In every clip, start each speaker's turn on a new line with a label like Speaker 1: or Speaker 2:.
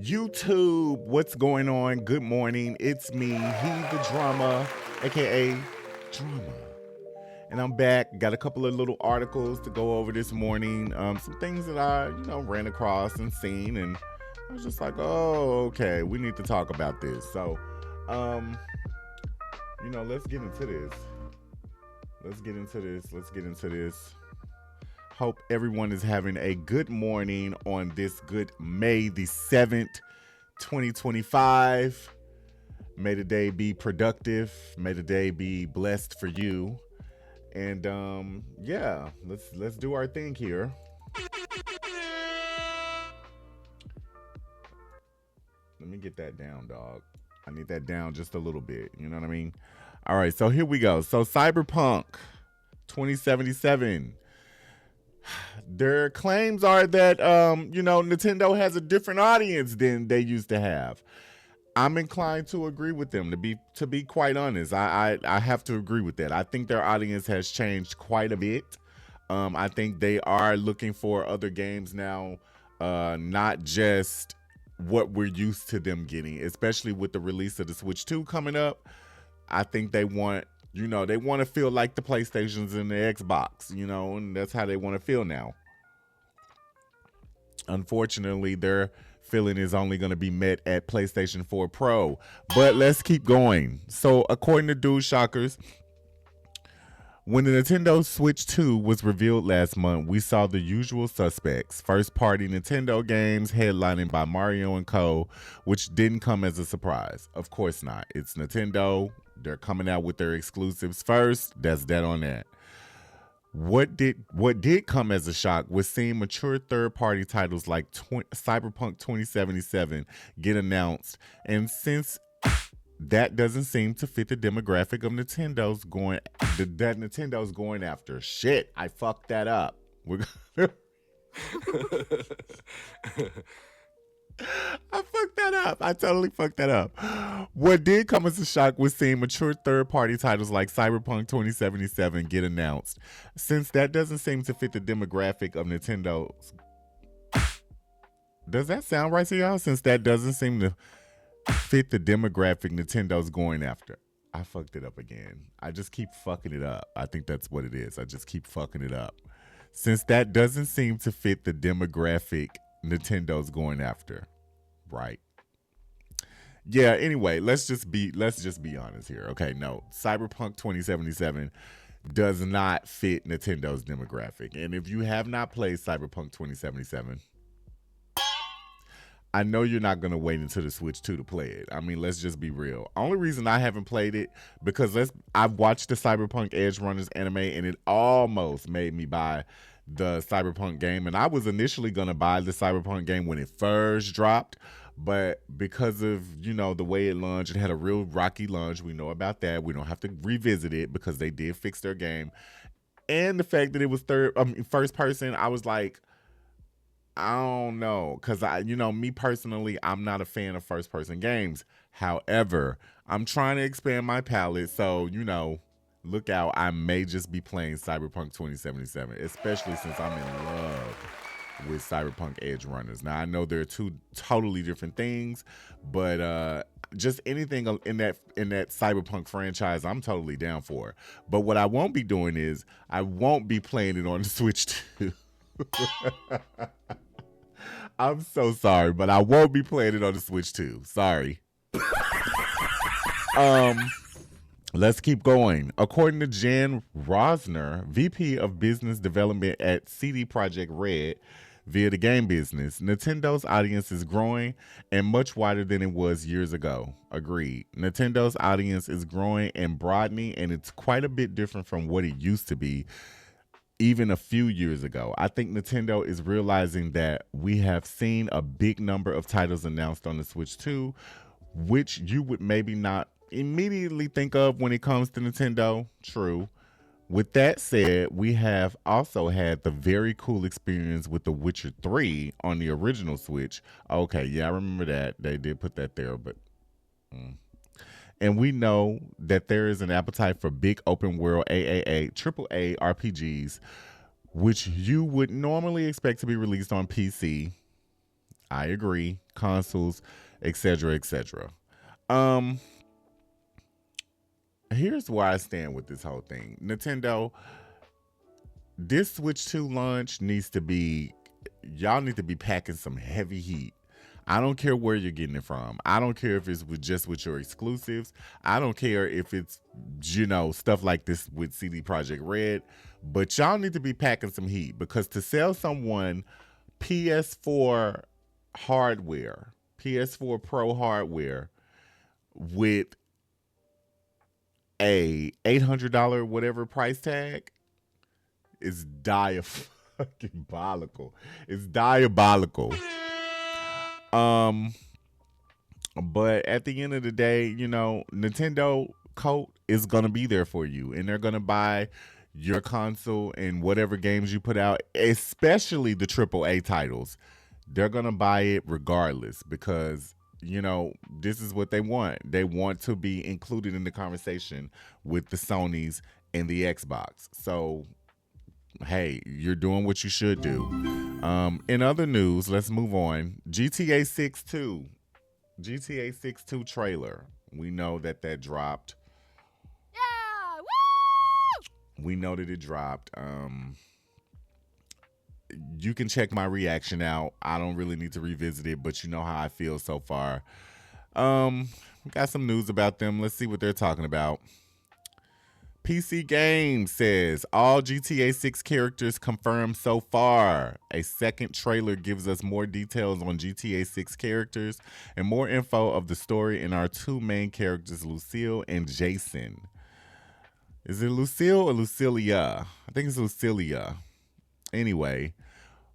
Speaker 1: YouTube, what's going on? Good morning. It's me, he the drama, aka Drama. And I'm back. Got a couple of little articles to go over this morning. Some things that I, ran across and seen, and I was just like, oh, okay, we need to talk about this. So, let's get into this. Let's get into this. Hope everyone is having a good morning on this good May the 7th, 2025. May the day be productive. May the day be blessed for you. And let's do our thing here. Let me get that down, dog. I need that down just a little bit. You know what I mean? All right, so here we go. So Cyberpunk 2077. Their claims are that Nintendo has a different audience than they used to have. I'm inclined to agree with them. To be quite honest, I have to agree with that. I think their audience has changed quite a bit. I think they are looking for other games now, not just what we're used to them getting, especially with the release of the Switch 2 coming up. I think they want to feel like the PlayStations and the Xbox, and that's how they want to feel now. Unfortunately, their feeling is only going to be met at PlayStation 4 Pro. But let's keep going. So, according to Dude Shockers, when the Nintendo Switch 2 was revealed last month, we saw the usual suspects. First-party Nintendo games headlining by Mario and Co., which didn't come as a surprise. Of course not. It's Nintendo. They're coming out with their exclusives first. That's that on that. What did come as a shock was seeing mature third-party titles like Cyberpunk 2077 get announced, and since that doesn't seem to fit the demographic of Nintendo's going after. Shit, I fucked that up. I fucked that up. I totally fucked that up. What did come as a shock was seeing mature third-party titles like Cyberpunk 2077 get announced. Since that doesn't seem to fit the demographic of Nintendo's... Does that sound right to y'all? Since that doesn't seem to fit the demographic Nintendo's going after. I fucked it up again. I just keep fucking it up. I think that's what it is. I just keep fucking it up. Since that doesn't seem to fit the demographic Nintendo's going after. Right. Yeah, anyway, let's just be honest here. Okay, no. Cyberpunk 2077 does not fit Nintendo's demographic. And if you have not played Cyberpunk 2077, I know you're not going to wait until the Switch 2 to play it. I mean, let's just be real. Only reason I haven't played it because I've watched the Cyberpunk Edge Runners anime and it almost made me buy the Cyberpunk game. And I was initially going to buy the Cyberpunk game when it first dropped. But because of, the way it launched, it had a real rocky launch. We know about that. We don't have to revisit it because they did fix their game. And the fact that it was first person, I was like, I don't know, because me personally, I'm not a fan of first-person games. However, I'm trying to expand my palette, so, look out. I may just be playing Cyberpunk 2077, especially since I'm in love with Cyberpunk Edge Runners. Now, I know they're two totally different things, but just anything in that Cyberpunk franchise, I'm totally down for. But what I won't be doing is I won't be playing it on the Switch 2. I'm so sorry, but I won't be playing it on the Switch 2. Sorry. Let's keep going. According to Jan Rosner, VP of Business Development at CD Projekt Red, via the game business, Nintendo's audience is growing and much wider than it was years ago. Agreed. Nintendo's audience is growing and broadening, and it's quite a bit different from what it used to be even a few years ago. I think Nintendo is realizing that we have seen a big number of titles announced on the Switch 2, which you would maybe not immediately think of when it comes to Nintendo. True. With that said, we have also had the very cool experience with The Witcher 3 on the original Switch. Okay, yeah, I remember that. They did put that there, but... And we know that there is an appetite for big open world AAA RPGs, which you would normally expect to be released on PC. I agree. Consoles, etc., etc. Um, Here's where I stand with this whole thing. Nintendo, this Switch 2 launch needs to be, y'all need to be packing some heavy heat. I don't care where you're getting it from. I don't care if it's just with your exclusives. I don't care if it's, stuff like this with CD Projekt Red. But y'all need to be packing some heat, because to sell someone PS4 hardware, PS4 Pro hardware with a $800 whatever price tag is diabolical. It's diabolical. Um, but at the end of the day, Nintendo coat is gonna be there for you, and they're gonna buy your console and whatever games you put out, especially the AAA titles. They're gonna buy it regardless, because this is what they want. They want to be included in the conversation with the Sonys and the Xbox. So hey, you're doing what you should do. In other news, let's move on. GTA 6 2. GTA 6 2 trailer. We know that dropped.
Speaker 2: Yeah! Woo!
Speaker 1: We know that it dropped. You can check my reaction out. I don't really need to revisit it, but you know how I feel so far. We got some news about them. Let's see what they're talking about. PC Games says all GTA 6 characters confirmed so far. A second trailer gives us more details on GTA 6 characters and more info of the story in our two main characters, Lucille and Jason. Is it Lucille or Lucilia? I think it's Lucilia. Anyway,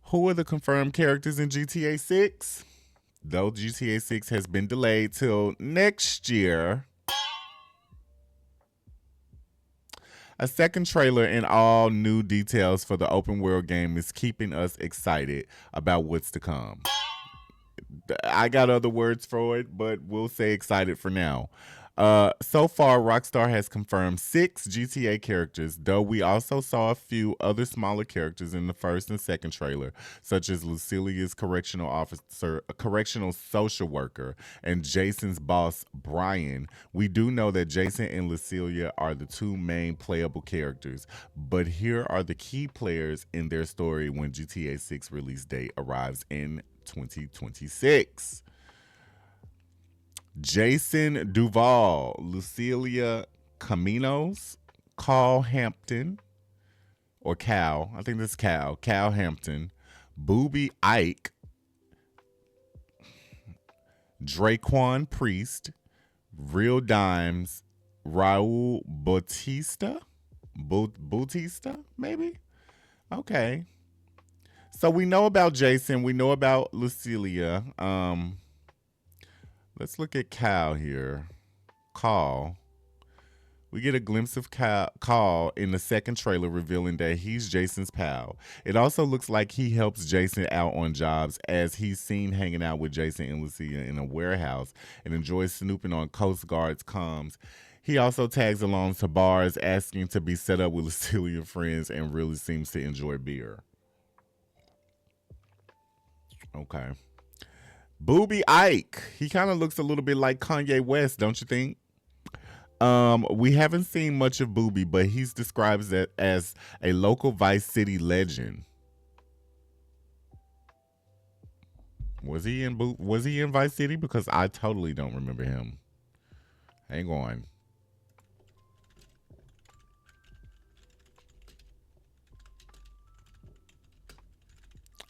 Speaker 1: who are the confirmed characters in GTA 6? Though GTA 6 has been delayed till next year, a second trailer and all new details for the open world game is keeping us excited about what's to come. I got other words for it, but we'll say excited for now. So far, Rockstar has confirmed 6 GTA characters, though we also saw a few other smaller characters in the first and second trailer, such as Lucilia's correctional officer, a correctional social worker, and Jason's boss, Brian. We do know that Jason and Lucilia are the two main playable characters, but here are the key players in their story when GTA 6 release date arrives in 2026. Jason Duval, Lucilia Caminos, Carl Hampton, or Cal, I think this is Cal Hampton, Booby Ike, Draquan Priest, Real Dimes, Raul Bautista, maybe? Okay. So we know about Jason, we know about Lucilia. Let's look at Cal here. Carl. We get a glimpse of Carl in the second trailer, revealing that he's Jason's pal. It also looks like he helps Jason out on jobs, as he's seen hanging out with Jason and Lucia in a warehouse and enjoys snooping on Coast Guard's comms. He also tags along to bars, asking to be set up with Lucilia friends, and really seems to enjoy beer. Okay. Booby Ike. He kind of looks a little bit like Kanye West, don't you think? We haven't seen much of Booby, but he's described as a local Vice City legend. Was he in Vice City? Because I totally don't remember him. Hang on.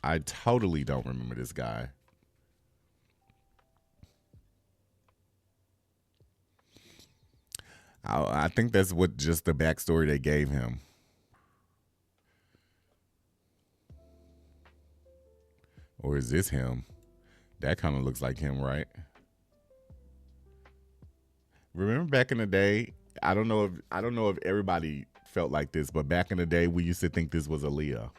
Speaker 1: I totally don't remember this guy. I think that's what just the backstory they gave him. Or is this him? That kind of looks like him, right? Remember back in the day, I don't know if everybody felt like this, but back in the day we used to think this was Aaliyah.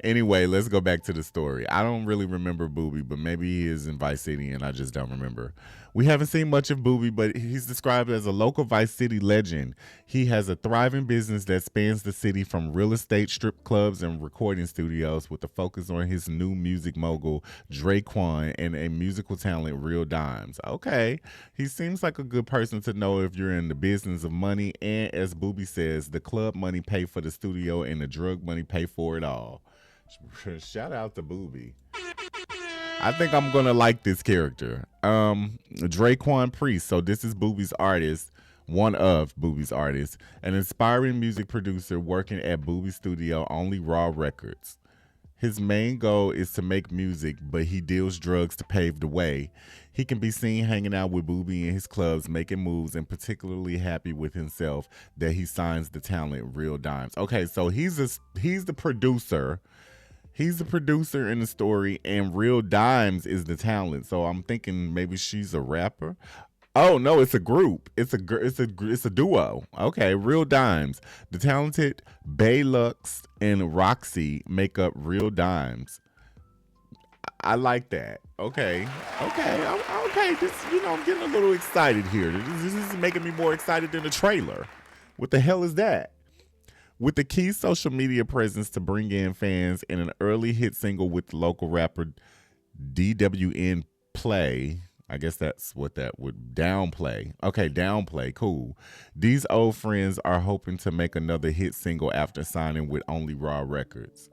Speaker 1: Anyway, let's go back to the story. I don't really remember Booby, but maybe he is in Vice City and I just don't remember. We haven't seen much of Booby, but he's described as a local Vice City legend. He has a thriving business that spans the city from real estate, strip clubs, and recording studios with a focus on his new music mogul, Draquan, and a musical talent, Real Dimes. Okay, he seems like a good person to know if you're in the business of money, and as Booby says, the club money pay for the studio and the drug money pay for it all. Shout out to Booby. I think I'm gonna like this character. Draquan Priest. So this is Booby's artist, one of Booby's artists, an inspiring music producer working at Booby Studio, Only Raw Records. His main goal is to make music, but he deals drugs to pave the way. He can be seen hanging out with Booby in his clubs, making moves, and particularly happy with himself that he signs the talent Real Dimes. Okay, so he's the producer. He's the producer in the story, and Real Dimes is the talent. So I'm thinking maybe she's a rapper. Oh no, it's a group. It's a duo. Okay, Real Dimes. The talented Baylux and Roxy make up Real Dimes. I like that. Okay. This, I'm getting a little excited here. This is making me more excited than the trailer. What the hell is that? With the key social media presence to bring in fans and an early hit single with the local rapper DWN Play. I guess that's what that would downplay. Okay, downplay, cool. These old friends are hoping to make another hit single after signing with Only Raw Records.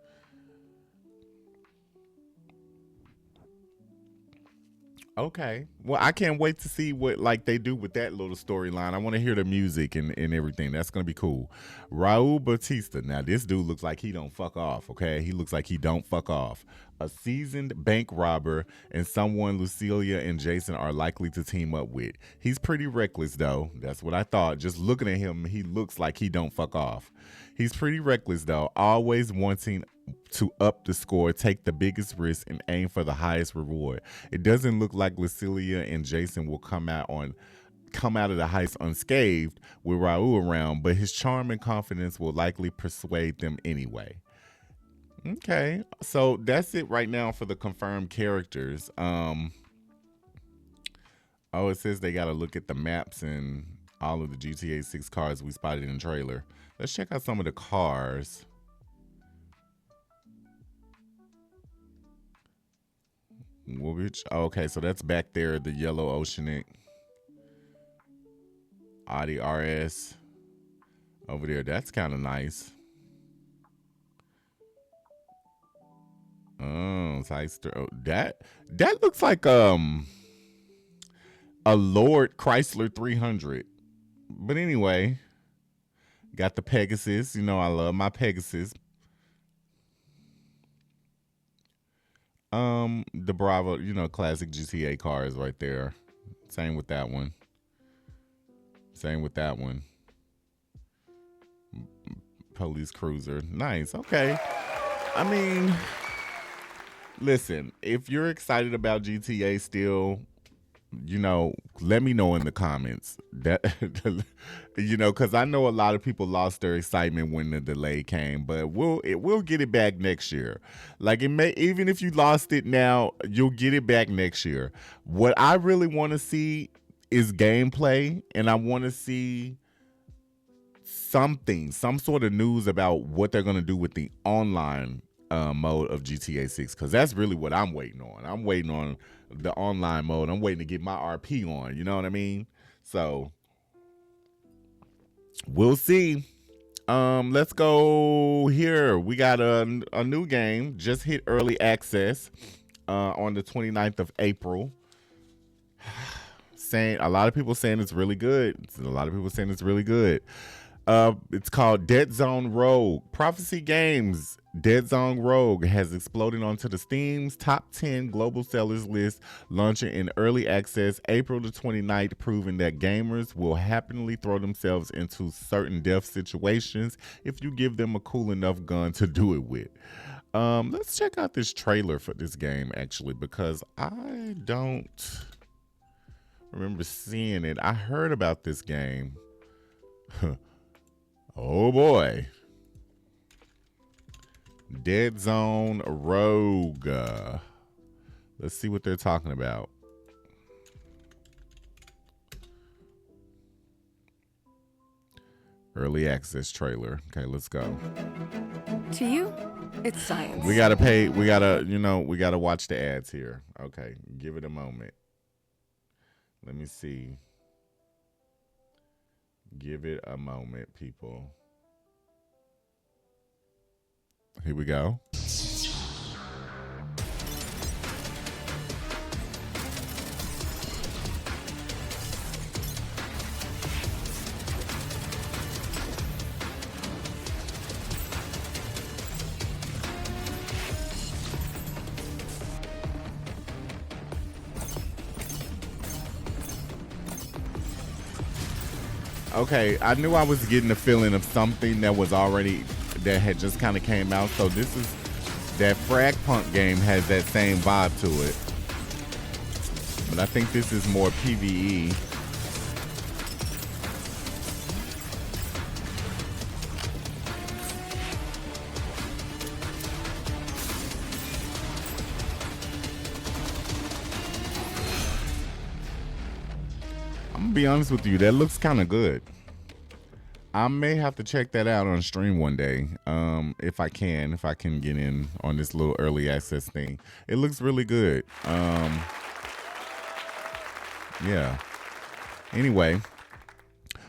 Speaker 1: Okay. Well, I can't wait to see what like they do with that little storyline. I want to hear the music and everything. That's gonna be cool. Raul Batista. Now this dude looks like he don't fuck off. Okay, he looks like he don't fuck off. A seasoned bank robber and someone Lucilia and Jason are likely to team up with. He's pretty reckless though. That's what I thought. Just looking at him, he looks like he don't fuck off. He's pretty reckless though, always wanting to up the score, take the biggest risk, and aim for the highest reward. It doesn't look like Lucilia and Jason will come out of the heist unscathed with Raul around, but his charm and confidence will likely persuade them anyway. Okay, so that's it right now for the confirmed characters. Oh, it says they got to look at the maps and all of the GTA 6 cars we spotted in the trailer. Let's check out some of the cars. Okay, so that's back there, the yellow Oceanic Audi RS over there. That's kind of nice. Oh, that looks like a Lord Chrysler 300. But anyway, got the Pegasus. I love my Pegasus. The Bravo, classic GTA cars right there. Same with that one. Police cruiser. Nice. Okay. I mean, listen, if you're excited about GTA still, let me know in the comments that, because I know a lot of people lost their excitement when the delay came, but we'll get it back next year. Like even if you lost it now, you'll get it back next year. What I really want to see is gameplay, and I want to see some sort of news about what they're going to do with the online mode of GTA 6, because that's really what I'm waiting on. I'm waiting on the online mode. I'm waiting to get my RP on. You know what I mean? So we'll see. Let's go here. We got a new game just hit early access on the 29th of April. A lot of people saying it's really good. It's called Dead Zone Rogue. Prophecy Games Dead Zone Rogue has exploded onto the Steam's top 10 global sellers list, launching in early access April the 29th, proving that gamers will happily throw themselves into certain death situations if you give them a cool enough gun to do it with. Let's check out this trailer for this game, actually, because I don't remember seeing it. I heard about this game. Oh boy. Dead Zone Rogue. Let's see what they're talking about. Early access trailer. Okay, let's go.
Speaker 3: To you, it's science.
Speaker 1: We gotta pay. We gotta watch the ads here. Okay, give it a moment. Let me see. Give it a moment, people. Here we go. Okay, I knew I was getting the feeling of something that had just kind of came out. So this is that Fragpunk game has that same vibe to it, but I think this is more PvE. I'm gonna be honest with you, that looks kind of good. I may have to check that out on stream one day, if I can get in on this little early access thing. It looks really good. Yeah. Anyway,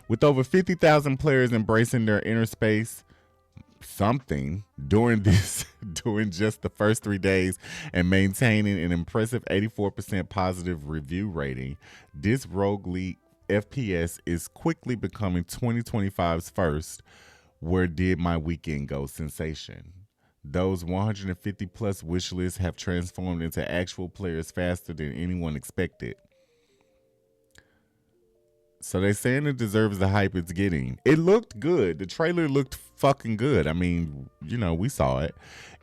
Speaker 1: with over 50,000 players embracing their inner space something during just the first 3 days and maintaining an impressive 84% positive review rating, this roguelike FPS is quickly becoming 2025's first "Where Did My Weekend Go" sensation. Those 150 plus wish lists have transformed into actual players faster than anyone expected. So they're saying it deserves the hype it's getting. It looked good. The trailer looked fucking good. I mean, we saw it.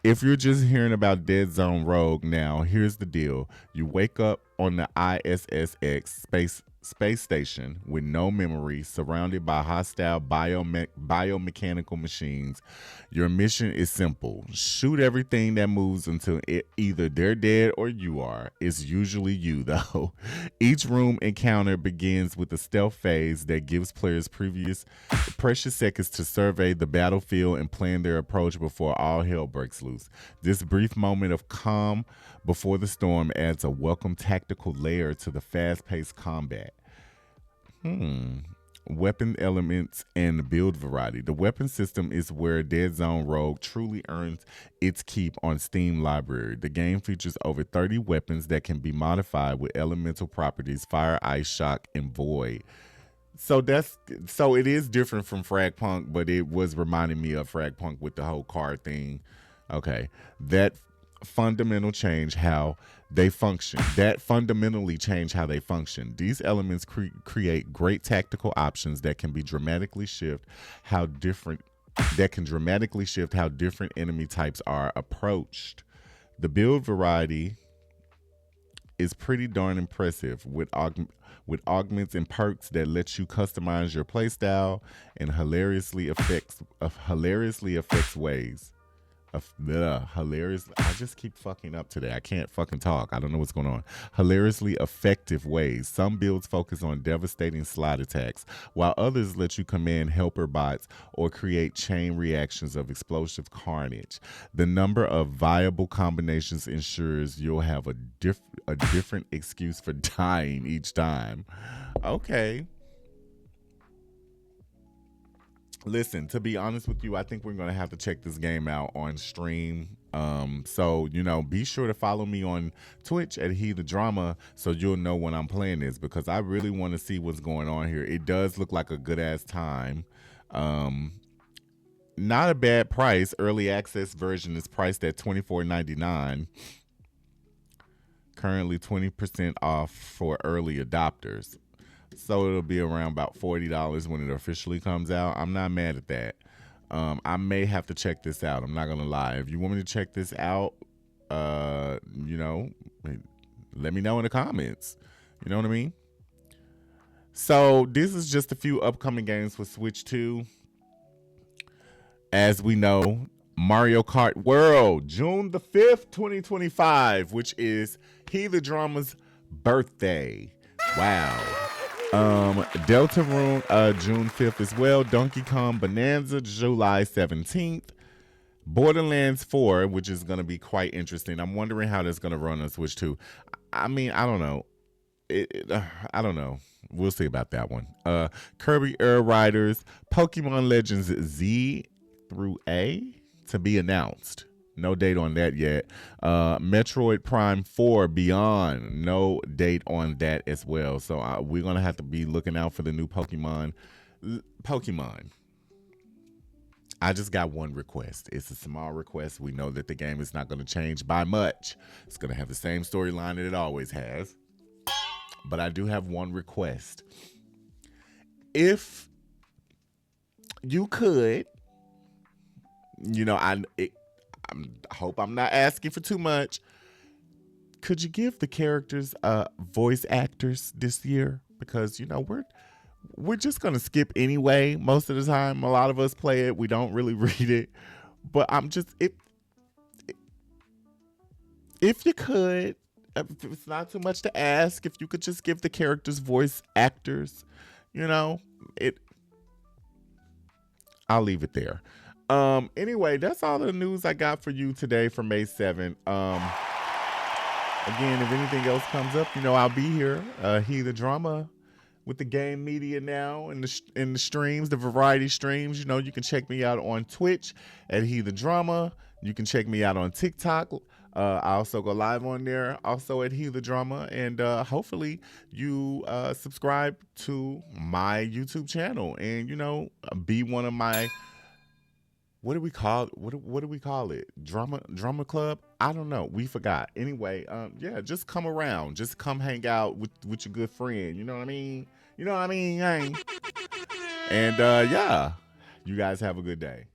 Speaker 1: If you're just hearing about Dead Zone Rogue now, here's the deal. You wake up on the ISSX space station with no memory, surrounded by hostile biomechanical machines. Your mission is simple. Shoot everything that moves until either they're dead or you are. It's usually you, though. Each room encounter begins with a stealth phase that gives players precious seconds to survey the battlefield and plan their approach before all hell breaks loose. This brief moment of calm before the storm adds a welcome tactical layer to the fast-paced combat. Weapon elements and build variety. The weapon system is where Dead Zone Rogue truly earns its keep on Steam library. The game features over 30 weapons that can be modified with elemental properties: fire, ice, shock, and void. So it is different from Fragpunk, but it was reminding me of Fragpunk with the whole card thing. Okay, that fundamentally change how they function. These elements create great tactical options that can dramatically shift how different enemy types are approached. The build variety is pretty darn impressive with augments and perks that let you customize your playstyle in hilariously affects ways. Hilarious. I just keep fucking up today. I can't fucking talk. I don't know what's going on. Hilariously effective ways. Some builds focus on devastating slide attacks, while others let you command helper bots or create chain reactions of explosive carnage. The number of viable combinations ensures you'll have a different excuse for dying each time. Okay. Listen, to be honest with you, I think we're going to have to check this game out on stream. So, be sure to follow me on Twitch at He the Drama so you'll know when I'm playing this, because I really want to see what's going on here. It does look like a good ass time. Not a bad price. Early access version is priced at $24.99. Currently 20% off for early adopters. So it'll be around about $40 when it officially comes out. I'm not mad at that. I may have to check this out. I'm not going to lie. If you want me to check this out, let me know in the comments. You know what I mean? So this is just a few upcoming games for Switch 2. As we know, Mario Kart World, June the 5th, 2025, which is He the Drama's birthday. Wow. Deltarune, June 5th as well. Donkey Kong Bonanza, July 17th. Borderlands 4, which is going to be quite interesting. I'm wondering how that's going to run on Switch 2. I mean, I don't know. I don't know. We'll see about that one. Kirby Air Riders, Pokemon Legends Z through A to be announced. No date on that yet. Metroid Prime 4 Beyond. No date on that as well. So we're going to have to be looking out for the new Pokemon. I just got one request. It's a small request. We know that the game is not going to change by much. It's going to have the same storyline that it always has. But I do have one request. If you could, I hope I'm not asking for too much. Could you give the characters voice actors this year? Because, we're just going to skip anyway. Most of the time, a lot of us play it. We don't really read it. But if you could, if it's not too much to ask, if you could just give the characters voice actors, I'll leave it there. Anyway, that's all the news I got for you today for May 7th. Again, if anything else comes up, I'll be here. He the Drama with the game media now in the streams, the variety streams. You can check me out on Twitch at He the Drama. You can check me out on TikTok. I also go live on there, also at He the Drama. And hopefully you subscribe to my YouTube channel and, be one of my, what do we call it? Drama club? I don't know. We forgot. Anyway, just come around. Just come hang out with your good friend. You know what I mean? And you guys have a good day.